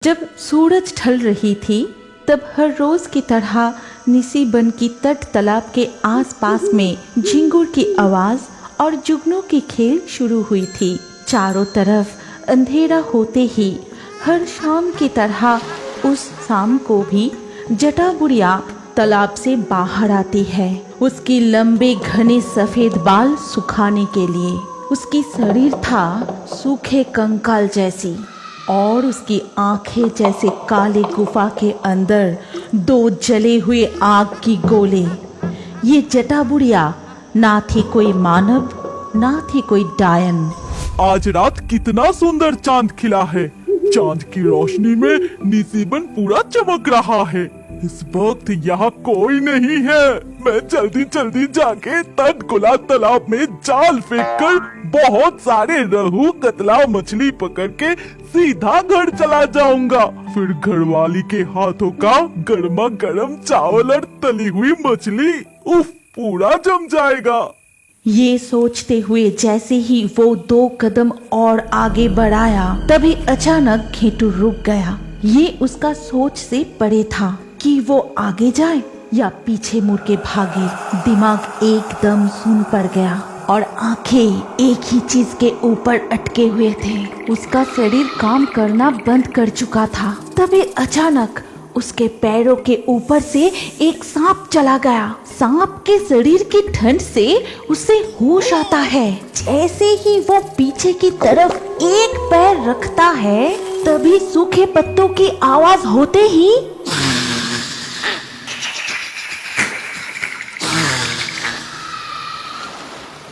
जब सूरज ढल रही थी तब हर रोज की तरह निसीबन की तट तालाब के आसपास में झिंगुर की आवाज और जुगनू की खेल शुरू हुई थी। चारों तरफ अंधेरा होते ही हर शाम की तरह उस शाम को भी जटा बुढ़िया तालाब से बाहर आती है, उसकी लंबे घने सफेद बाल सुखाने के लिए। उसकी शरीर था सूखे कंकाल जैसी और उसकी आंखें जैसे काले गुफा के अंदर दो जले हुए आग की गोले। ये जटा बुढ़िया ना थी कोई मानव ना थी कोई डायन। आज रात कितना सुंदर चांद खिला है। चांद की रोशनी में निसीबन पूरा चमक रहा है। इस वक्त यहाँ कोई नहीं है। मैं जल्दी जल्दी जाके तटगोला तालाब में जाल फेंककर बहुत सारे रहू कतला मछली पकड़ के सीधा घर चला जाऊंगा। फिर घरवाली के हाथों का गर्मा गर्म चावल और तली हुई मछली उफ पूरा जम जाएगा। ये सोचते हुए जैसे ही वो 2 कदम और आगे बढ़ाया तभी अचानक घेटू रुक गया। ये उसका सोच से परे था कि वो आगे जाए या पीछे मुड़ के भागे। दिमाग एकदम सुन पड़ गया और आंखें एक ही चीज के ऊपर अटके हुए थे। उसका शरीर काम करना बंद कर चुका था। तभी अचानक उसके पैरों के ऊपर से एक सांप चला गया। सांप के शरीर की ठंड से उसे होश आता है। जैसे ही वो पीछे की तरफ एक पैर रखता है तभी सूखे पत्तों की आवाज होते ही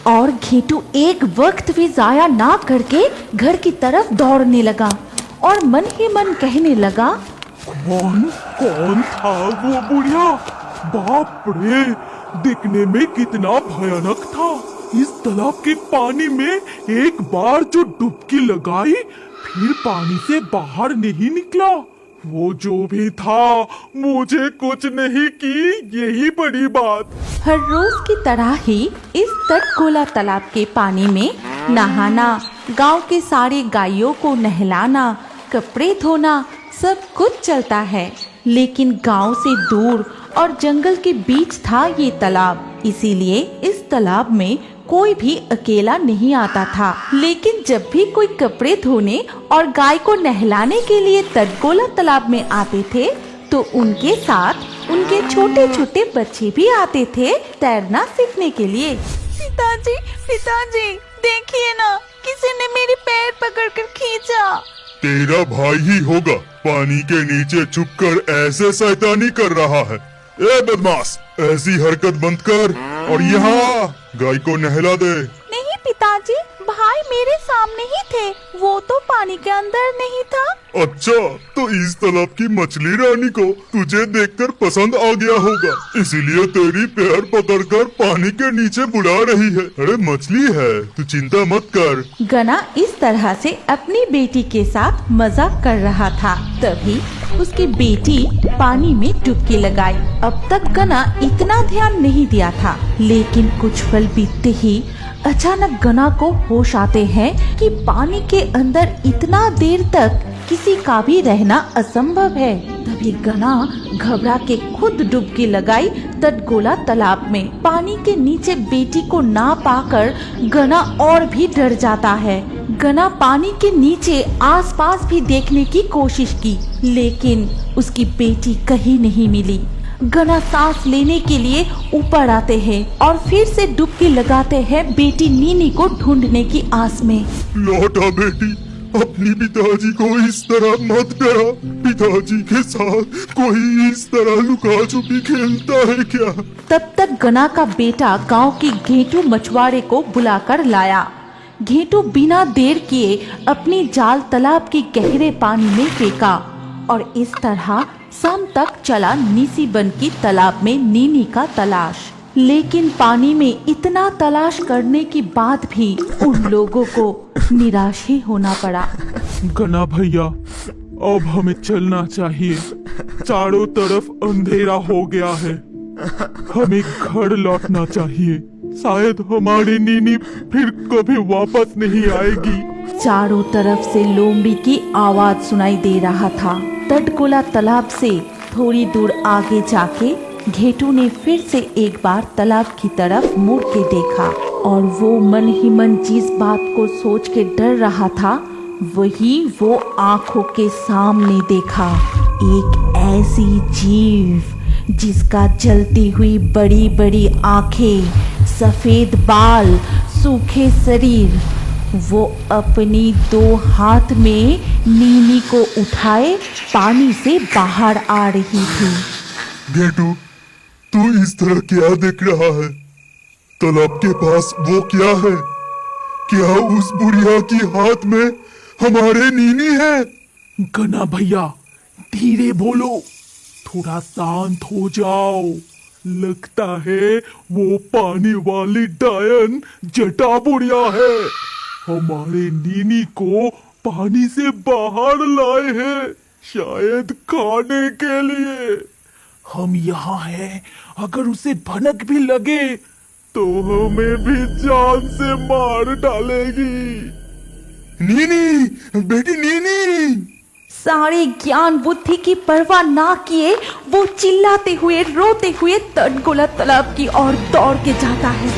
और घेटू एक वक्त भी जाया ना करके घर की तरफ दौड़ने लगा और मन ही मन कहने लगा, कौन था वो बुढ़िया? बाप रे, दिखने में कितना भयानक था। इस तालाब के पानी में एक बार जो डुबकी लगाई फिर पानी से बाहर नहीं निकला। वो जो भी था मुझे कुछ नहीं की, यही बड़ी बात। हर रोज की तरह ही इस तटगोला तालाब के पानी में नहाना, गांव के सारे गायों को नहलाना, कपड़े धोना सब कुछ चलता है। लेकिन गांव से दूर और जंगल के बीच था ये तालाब, इसीलिए इस तालाब में कोई भी अकेला नहीं आता था। लेकिन जब भी कोई कपड़े धोने और गाय को नहलाने के लिए तटगोला तालाब में आते थे तो उनके साथ उनके छोटे छोटे बच्चे भी आते थे तैरना सीखने के लिए। पिताजी, पिताजी, देखिए ना, किसी ने मेरे पैर पकड़कर खींचा। तेरा भाई ही होगा, पानी के नीचे छुपकर ऐसे शैतानी कर रहा है। ए बदमाश, ऐसी हरकत बंद कर और यहाँ गाय को नहला दे। नहीं पिताजी, भाई मेरे सामने ही थे, वो तो पानी के अंदर नहीं था। अच्छा, तो इस तालाब की मछली रानी को तुझे देखकर पसंद आ गया होगा, इसीलिए तेरी पैर पकड़कर पानी के नीचे बुला रही है। अरे मछली है, तू चिंता मत कर। गना इस तरह से अपनी बेटी के साथ मजाक कर रहा था। तभी उसकी बेटी पानी में डुबकी लगाई। अब तक गना इतना ध्यान नहीं दिया था, लेकिन कुछ पल बीतते ही अचानक गना को होश आते हैं कि पानी के अंदर इतना देर तक किसी का भी रहना असंभव है। तभी गना घबरा के खुद डुबकी लगाई तटगोला तालाब में। पानी के नीचे बेटी को ना पाकर गना और भी डर जाता है। गना पानी के नीचे आसपास भी देखने की कोशिश की, लेकिन उसकी बेटी कहीं नहीं मिली। गना सांस लेने के लिए ऊपर आते हैं और फिर से डुबकी लगाते हैं बेटी नीनी को ढूंढने की आस में। लौटा बेटी, अपनी पिताजी को इस तरह मत डरा। पिताजी के साथ कोई इस तरह लुका छुपी खेलता है क्या? तब तक गना का बेटा गांव के घेटू मछुआरे को बुलाकर लाया। घेटू बिना देर किए अपनी जाल तालाब के गहरे पानी में फेंका और इस तरह शाम तक चला निसीबन की तालाब में नीनी का तलाश। लेकिन पानी में इतना तलाश करने के बाद भी उन लोगों को निराश ही होना पड़ा। गना भैया, अब हमें चलना चाहिए। चारों तरफ अंधेरा हो गया है। हमें घर लौटना चाहिए। शायद हमारी नीनी फिर कभी वापस नहीं आएगी। चारों तरफ से लोमड़ी की आवाज सुनाई दे रहा था। तटगोला तालाब से थोड़ी दूर आगे जाके घेटू ने फिर से एक बार तालाब की तरफ मुड़ के देखा और वो मन ही मन जिस बात को सोच के डर रहा था वही वो आंखों के सामने देखा। एक ऐसी जीव जिसका जलती हुई बड़ी बड़ी आंखें, सफेद बाल, सूखे शरीर, वो अपनी 2 हाथ में नीनी को उठाए पानी से बाहर आ रही थी। घेटू, तू इस तरह क्या देख रहा है? तालाब के पास वो क्या है? क्या उस बुढ़िया की हाथ में हमारे नीनी है? गना भैया धीरे बोलो, थोड़ा शांत हो जाओ। लगता है वो पानी वाली डायन जटा बुढ़िया है, हमारे नीनी को पानी से बाहर लाए हैं, शायद खाने के लिए। हम यहाँ हैं, अगर उसे भनक भी लगे तो हमें भी जान से मार डालेगी। नीनी, बेटी नीनी। सारे ज्ञान बुद्धि की परवाह ना किए वो चिल्लाते हुए रोते हुए तटगोला तालाब की ओर दौड़ के जाता है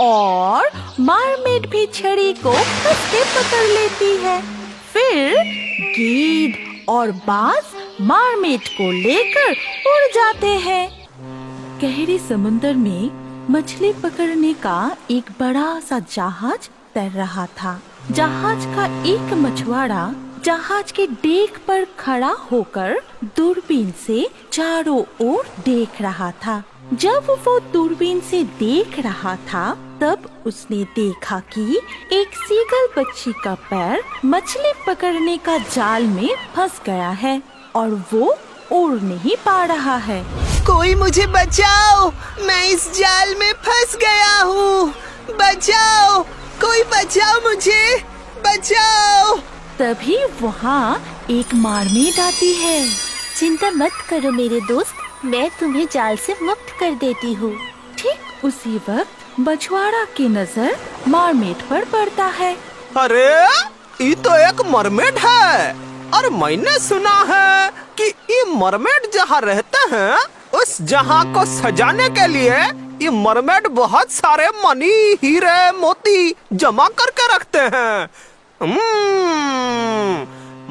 और मरमेड भी छड़ी को कस के पकड़ लेती है। फिर गीद और बाज मरमेड को लेकर उड़ जाते हैं। गहरे समुद्र में मछली पकड़ने का एक बड़ा सा जहाज तैर रहा था। जहाज का एक मछुआरा जहाज के डेक पर खड़ा होकर दूरबीन से चारों ओर देख रहा था। जब वो दूरबीन से देख रहा था तब उसने देखा कि एक सीगल पक्षी का पैर मछली पकड़ने का जाल में फंस गया है और वो उड़ नहीं पा रहा है। कोई मुझे बचाओ, मैं इस जाल में फंस गया हूँ। बचाओ, कोई बचाओ मुझे, बचाओ। तभी वहाँ एक मरमेड आती है। चिंता मत करो मेरे दोस्त, मैं तुम्हें जाल से मुक्त कर देती हूँ। ठीक उसी वक्त मछुआरा की नजर मरमेड पर पड़ता है। अरे ये तो एक मरमेड है और मैंने सुना है कि ये मरमेड जहाँ रहते हैं उस जहाँ को सजाने के लिए ये मरमेड बहुत सारे मनी, हीरे, मोती जमा करके रखते हैं।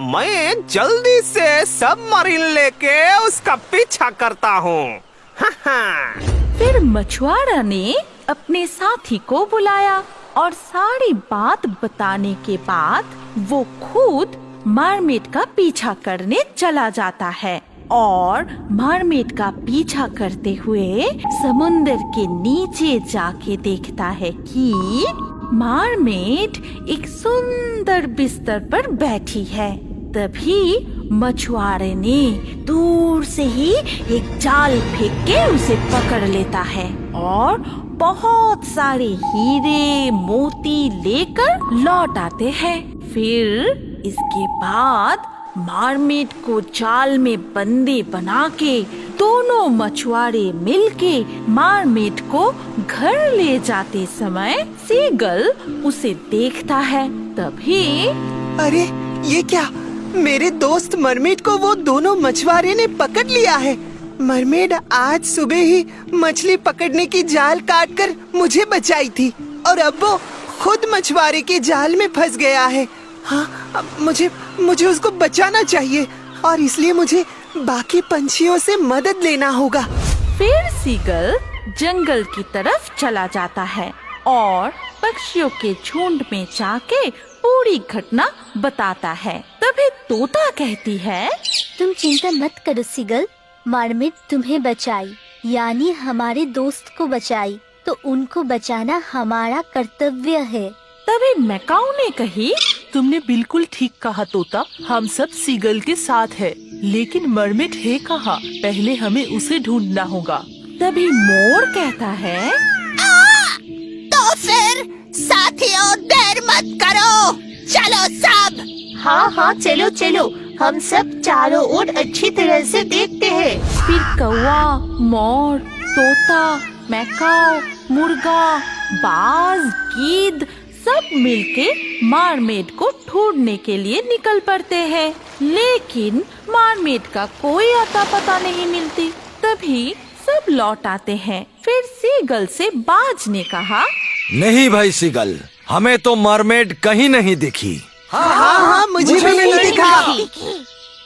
मैं जल्दी से सबमरीन लेके उसका पीछा करता हूँ। फिर मछुआरा ने अपने साथी को बुलाया और सारी बात बताने के बाद वो खुद मरमेड का पीछा करने चला जाता है और मरमेड का पीछा करते हुए समुद्र के नीचे जाके देखता है कि मरमेड एक सुंदर बिस्तर पर बैठी है। तभी मछुआरे ने दूर से ही एक जाल फेंक के उसे पकड़ लेता है और बहुत सारे हीरे मोती लेकर लौट आते हैं। फिर इसके बाद मरमेड को जाल में बंदी बना के दोनों मछुआरे मिलके मरमेड को घर ले जाते समय सीगल उसे देखता है। तभी अरे ये क्या, मेरे दोस्त मरमेड को वो दोनों मछुआरे ने पकड़ लिया है। मरमेड आज सुबह ही मछली पकड़ने की जाल काटकर मुझे बचाई थी और अब वो खुद मछुआरे के जाल में फंस गया है। हाँ, अब मुझे उसको बचाना चाहिए और इसलिए मुझे बाकी पंछियों से मदद लेना होगा। फिर सीगल जंगल की तरफ चला जाता है और पक्षियों के झुंड में जाके पूरी घटना बताता है। तभी तोता कहती है, तुम चिंता मत करो सीगल, मरमेड तुम्हें बचाई, यानी हमारे दोस्त को बचाई, तो उनको बचाना हमारा कर्तव्य है। तभी मैकाऊ ने कही, तुमने बिल्कुल ठीक कहा तोता, हम सब सीगल के साथ है, लेकिन मरमेड है कहाँ? पहले हमें उसे ढूंढना होगा। तभी मोर कहता है, तो फिर साथियों देर मत करो, चलो सब। हाँ हाँ चलो चलो, हम सब चारों ओर अच्छी तरह से देखते हैं। फिर कौवा, मोर, तोता, मैकाऊ, मुर्गा, बाज, गीद सब मिलके मरमेड को ढूंढने के लिए निकल पड़ते हैं, लेकिन मरमेड का कोई अता पता नहीं मिलती। तभी सब लौट आते हैं। फिर सीगल से बाज ने कहा, नहीं भाई सीगल, हमें तो मरमेड कहीं नहीं दिखी। हाँ, मुझे भी नहीं दिखा।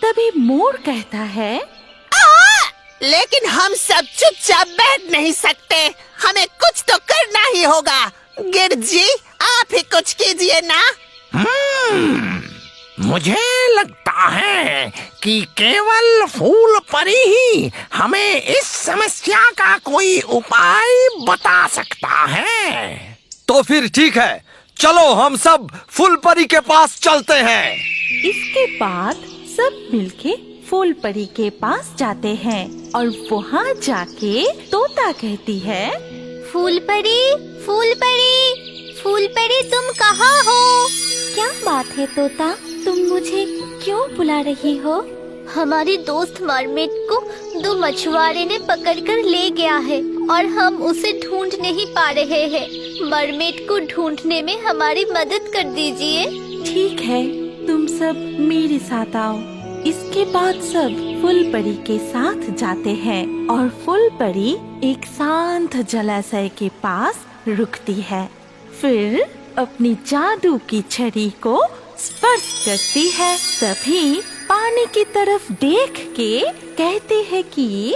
तभी मोर कहता है, लेकिन हम सब चुपचाप बैठ नहीं सकते, हमें कुछ तो करना ही होगा। गिर जी, आप ही कुछ कीजिए ना। मुझे लगता है कि केवल फूल परी ही हमें इस समस्या का कोई उपाय बता सकता है। तो फिर ठीक है, चलो हम सब फूल परी के पास चलते हैं। इसके बाद सब मिलके फूल परी के पास जाते हैं और वहाँ जाके तोता कहती है, फूल परी, फूल परी, फूल परी, तुम कहाँ हो? क्या बात है तोता, तुम मुझे क्यों बुला रही हो? हमारी दोस्त मरमेड को दो मछुआरे ने पकड़कर ले गया है और हम उसे ढूंढ नहीं पा रहे हैं। मरमेड को ढूंढने में हमारी मदद कर दीजिए। ठीक है, तुम सब मेरे साथ आओ। इसके बाद सब फूल परी के साथ जाते हैं और फूल परी एक शांत जलाशय के पास रुकती है। फिर अपनी जादू की छड़ी को स्पर्श करती है। तभी पानी की तरफ देख के कहते हैं कि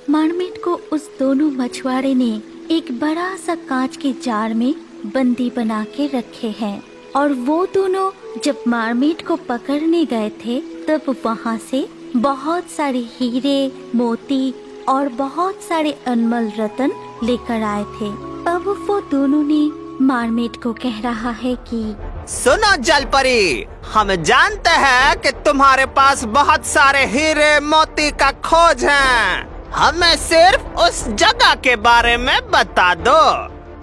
मरमेड को उस दोनों मछुआरे ने एक बड़ा सा कांच के जार में बंदी बना के रखे हैं और वो दोनों जब मरमेड को पकड़ने गए थे तब वहाँ से बहुत सारे हीरे, मोती और बहुत सारे अनमोल रत्न लेकर आए थे। अब वो दोनों ने मरमेड को कह रहा है कि सुनो जलपरी, हम जानते हैं कि तुम्हारे पास बहुत सारे हीरे मोती का खोज है। हमें सिर्फ उस जगह के बारे में बता दो।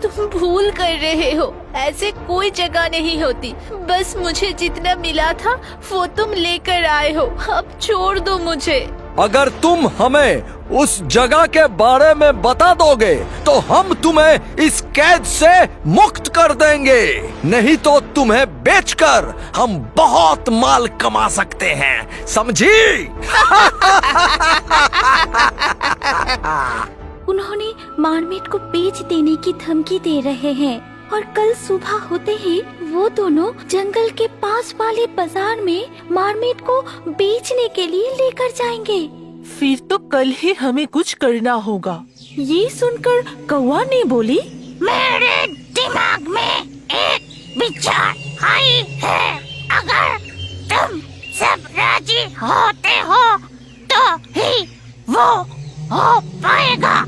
तुम भूल कर रहे हो, ऐसे कोई जगह नहीं होती। बस मुझे जितना मिला था वो तुम लेकर आए हो, अब छोड़ दो मुझे। अगर तुम हमें उस जगह के बारे में बता दोगे तो हम तुम्हें इस कैद से मुक्त कर देंगे, नहीं तो तुम्हें बेचकर हम बहुत माल कमा सकते हैं, समझी? उन्होंने मरमेड को बेच देने की धमकी दे रहे हैं और कल सुबह होते ही वो दोनों जंगल के पास वाले बाजार में मरमेड को बेचने के लिए लेकर जाएंगे। फिर तो कल ही हमें कुछ करना होगा। ये सुनकर कौवा ने बोली, मेरे दिमाग में एक विचार आई है। अगर तुम सब राजी होते हो तो ही वो हो पाएगा,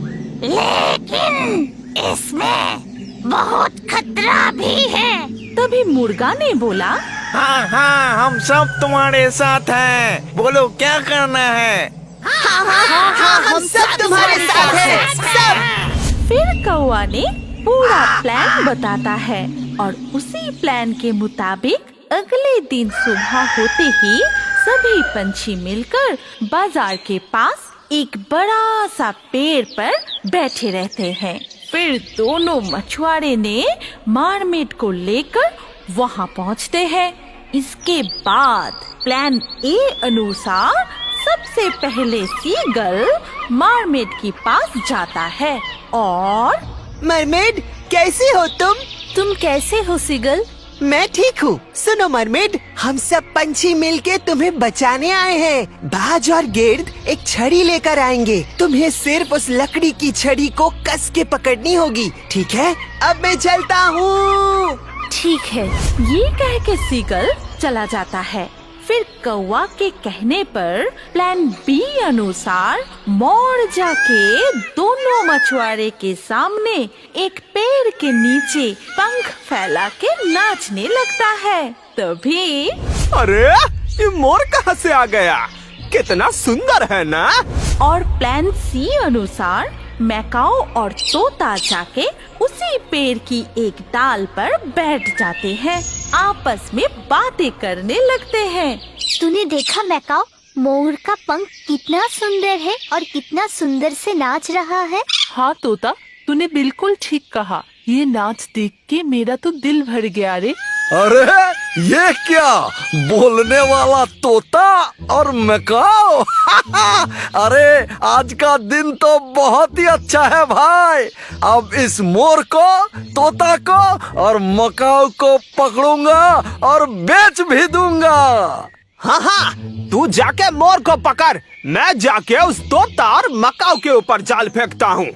लेकिन इसमें बहुत खतरा भी है। तभी मुर्गा ने बोला, हाँ, हम सब तुम्हारे साथ हैं। बोलो क्या करना है? हाँ, हम सब तुम्हारे साथ हैं, सब। फिर कौवा ने पूरा प्लान बताता है और उसी प्लान के मुताबिक अगले दिन सुबह होते ही सभी पंछी मिलकर बाजार के पास एक बड़ा सा पेड़ पर बैठे रहते हैं। फिर दोनों मछुआरे ने मरमेड को लेकर वहाँ पहुँचते हैं। इसके बाद प्लान ए अनुसार सबसे पहले सीगल मरमेड के पास जाता है और मरमेड, कैसी हो तुम? तुम कैसे हो सीगल? मैं ठीक हूँ। सुनो मरमेड, हम सब पंछी मिलके तुम्हें बचाने आए हैं। बाज और गिर्द एक छड़ी लेकर आएंगे। तुम्हें सिर्फ उस लकड़ी की छड़ी को कस के पकड़नी होगी, ठीक है? अब मैं चलता हूँ। ठीक है, ये कह के सीगल चला जाता है। फिर कौवा के कहने पर प्लान बी अनुसार मोर जाके दोनों मछुआरे के सामने एक पेड़ के नीचे पंख फैला के नाचने लगता है। तभी अरे, ये मोर कहाँ से आ गया? कितना सुंदर है ना? और प्लान सी अनुसार मैकाओ और तोता जाके उसी पेड़ की एक डाल पर बैठ जाते हैं, आपस में बातें करने लगते हैं। तूने देखा मैकाओ, मोर का पंख कितना सुंदर है और कितना सुंदर से नाच रहा है। हाँ तोता, तूने बिल्कुल ठीक कहा। ये नाच देख के मेरा तो दिल भर गया रे। अरे ये क्या, बोलने वाला तोता और मकाओ। अरे आज का दिन तो बहुत ही अच्छा है भाई। अब इस मोर को, तोता को और मकाओ को पकड़ूंगा और बेच भी दूंगा। हाँ हाँ, तू जाके मोर को पकड़, मैं जाके उस तोता और मकाऊ के ऊपर जाल फेंकता हूँ।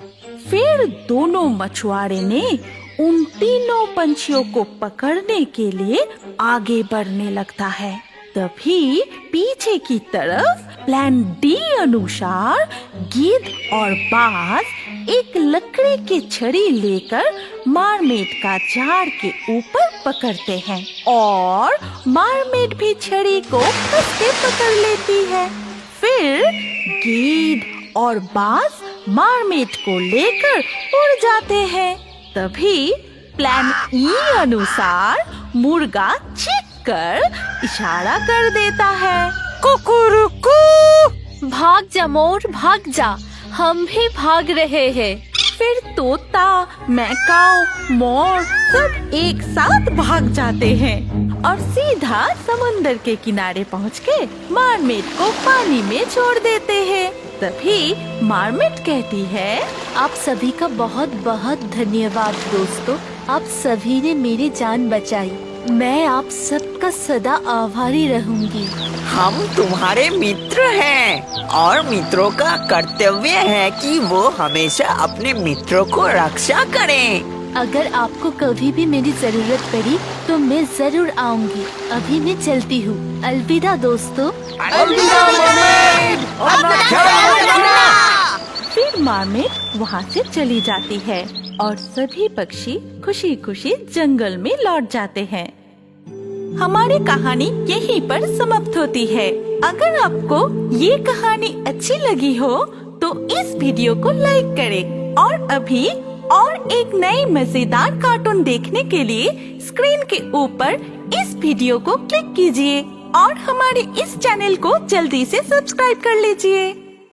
फिर दोनों मछुआरे ने उन तीनों पंछियों को पकड़ने के लिए आगे बढ़ने लगता है। तभी पीछे की तरफ प्लान डी अनुसार गीद और बाज एक लकड़ी की छड़ी लेकर मारमेड का झाड़ के ऊपर पकड़ते हैं और मारमेड भी छड़ी को कस के पकड़ लेती है। फिर गीद और बाज मारमेड को लेकर उड़ जाते हैं। तभी प्लान ई अनुसार मुर्गा चीख कर इशारा कर देता है, कुकुरुकू। भाग जा मोर, भाग जा, हम भी भाग रहे हैं। फिर तोता, मैकाऊ, मोर सब एक साथ भाग जाते हैं और सीधा समुंदर के किनारे पहुँच के मारमेड को पानी में छोड़ देते हैं। तभी मारमेड कहती है, आप सभी का बहुत बहुत धन्यवाद दोस्तों, आप सभी ने मेरी जान बचाई। मैं आप सबका सदा आभारी रहूंगी। हम तुम्हारे मित्र हैं और मित्रों का कर्तव्य है कि वो हमेशा अपने मित्रों को रक्षा करें। अगर आपको कभी भी मेरी जरूरत पड़ी तो मैं जरूर आऊंगी। अभी मैं चलती हूँ। अलविदा दोस्तों। फिर मारमेड वहाँ से चली जाती है और सभी पक्षी खुशी खुशी जंगल में लौट जाते हैं। हमारी कहानी यहीं पर समाप्त होती है। अगर आपको ये कहानी अच्छी लगी हो तो इस वीडियो को लाइक करें और अभी और एक नई मजेदार कार्टून देखने के लिए स्क्रीन के ऊपर इस वीडियो को क्लिक कीजिए और हमारे इस चैनल को जल्दी से सब्सक्राइब कर लीजिए।